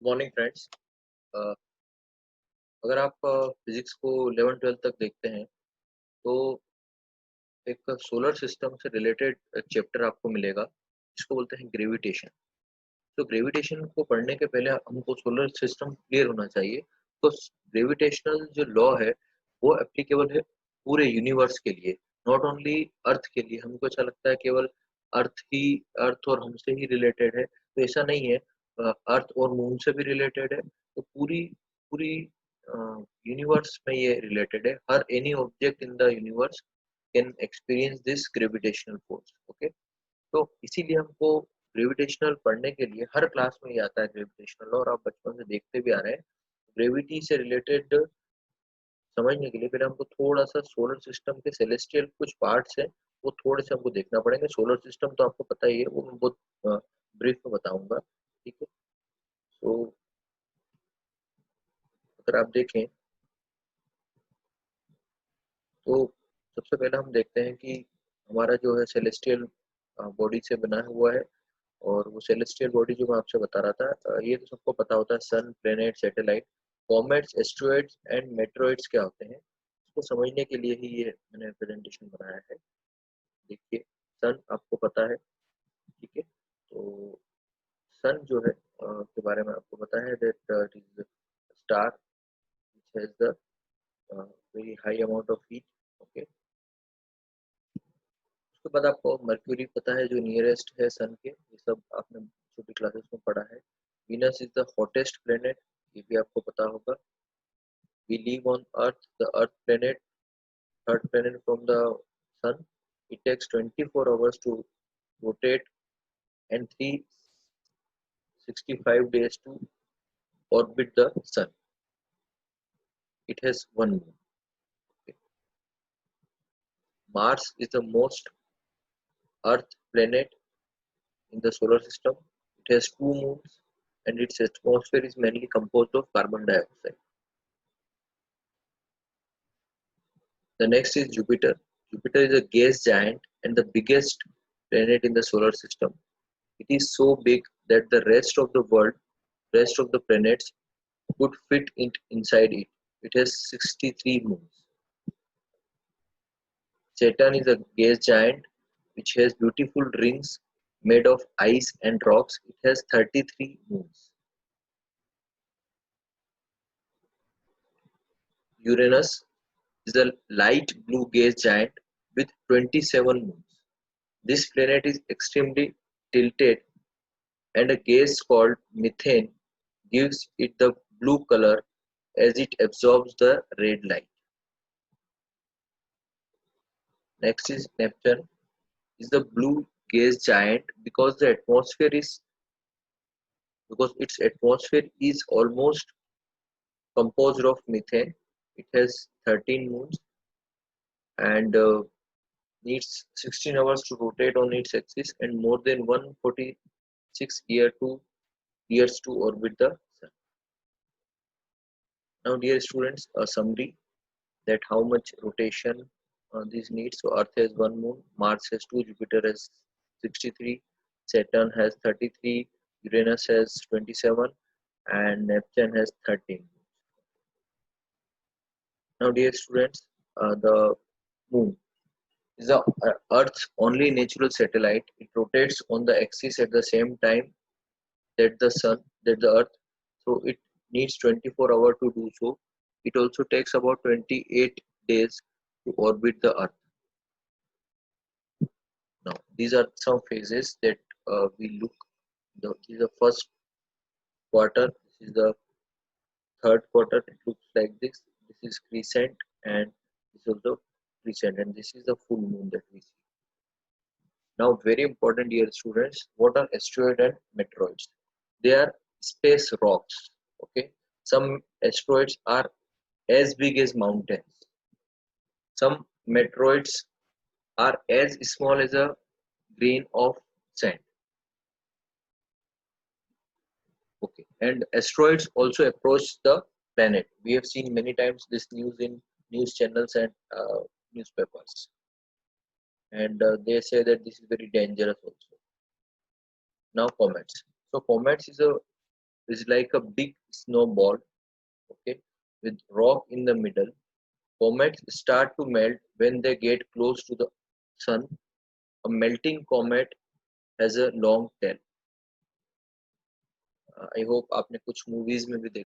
Morning friends. अगर आप physics को 11-12 तक देखते हैं तो एक सोलर सिस्टम से रिलेटेड चैप्टर आपको मिलेगा जिसको बोलते हैं ग्रेविटेशन। तो ग्रेविटेशन को पढ़ने के पहले हमको सोलर सिस्टम क्लियर होना चाहिए। तो ग्रेविटेशनल जो लॉ है वो एप्लीकेबल है पूरे यूनिवर्स के लिए, नॉट ओनली अर्थ के लिए। हमको अच्छा लगता है केवल अर्थ ही, अर्थ और हमसे ही रिलेटेड है, तो ऐसा नहीं है। अर्थ और मून से भी रिलेटेड है, तो पूरी पूरी यूनिवर्स में ये रिलेटेड है। हर any object in the universe can experience this gravitational force. Okay, तो इसीलिए हमको ग्रेविटेशनल पढ़ने के लिए हर क्लास में ये आता है ग्रेविटेशनल, और आप बचपन से देखते भी आ रहे हैं। ग्रेविटी से रिलेटेड समझने के लिए पहले हमको थोड़ा सा सोलर सिस्टम के सेलेस्टियल कुछ पार्ट्स हैं, वो थोड़े से हमको देखना पड़ेंगे। सोलर सिस्टम तो आपको पता ही है, वो मैं बहुत ब्रीफ में बताऊंगा। ठीक है, तो अगर आप देखें तो सबसे पहले हम देखते हैं कि हमारा जो है सेलेस्टियल बॉडी से बना हुआ है। और वो सेलेस्टियल बॉडी जो मैं आपसे बता रहा था, ये तो सबको पता होता है, sun, planet, satellite, comets, asteroids and meteoroids क्या होते हैं। इसको समझने के लिए ही ये मैंने प्रेजेंटेशन बनाया है। देखिए, सन आपको पता है, ठीक है। तो सन जो है के बारे में आपको पता है that it is star which has the very high amount of heat. Okay, उसके बाद आपको मर्क्यूरी पता है जो नियरेस्ट है सन के, ये सब आपने छोटी क्लासेस में पढ़ा है। Venus is the hottest planet, ये भी आपको पता होगा। We live on Earth, the Earth planet, third planet from the Sun. It takes 24 hours to rotate and 365 days to orbit the Sun. It has one moon. Okay. Mars is the most Earth planet in the solar system. It has two moons and its atmosphere is mainly composed of carbon dioxide. The next is Jupiter. Jupiter is a gas giant and the biggest planet in the solar system. It is so big that the rest of the planets could fit inside it. It has 63 moons. Saturn is a gas giant which has beautiful rings made of ice and rocks. It has 33 moons. Uranus is a light blue gas giant with 27 moons. This planet is extremely tilted, and a gas called methane gives it the blue color as it absorbs the red light. Next is Neptune is the blue gas giant because its atmosphere is almost composed of methane. It has 13 moons and needs 16 hours to rotate on its axis and more than 146 years to orbit the sun. Now, dear students, a summary that how much rotation this needs. So, Earth has one moon, Mars has two, Jupiter has 63, Saturn has 33, Uranus has 27, and Neptune has 13. Now, dear students, the moon is the Earth's only natural satellite. It rotates on the axis at the same time that the Earth. So, it needs 24 hours to do so. It also takes about 28 days to orbit the Earth. Now, these are some phases that we look. This is the first quarter. This is the third quarter. It looks like this. This is crescent, and this is also crescent, and this is the full moon that we see. Now, very important, dear students. What are asteroids and meteoroids? They are space rocks. Okay, some asteroids are as big as mountains. Some meteoroids are as small as a grain of sand. Okay, and asteroids also approach the planet. We have seen many times this news in news channels and newspapers, and they say that this is very dangerous also. Now, comets. So, comets is a is like a big snowball, okay, with rock in the middle. Comets start to melt when they get close to the sun. A melting comet has a long tail. I hope आपने कुछ movies में भी देखा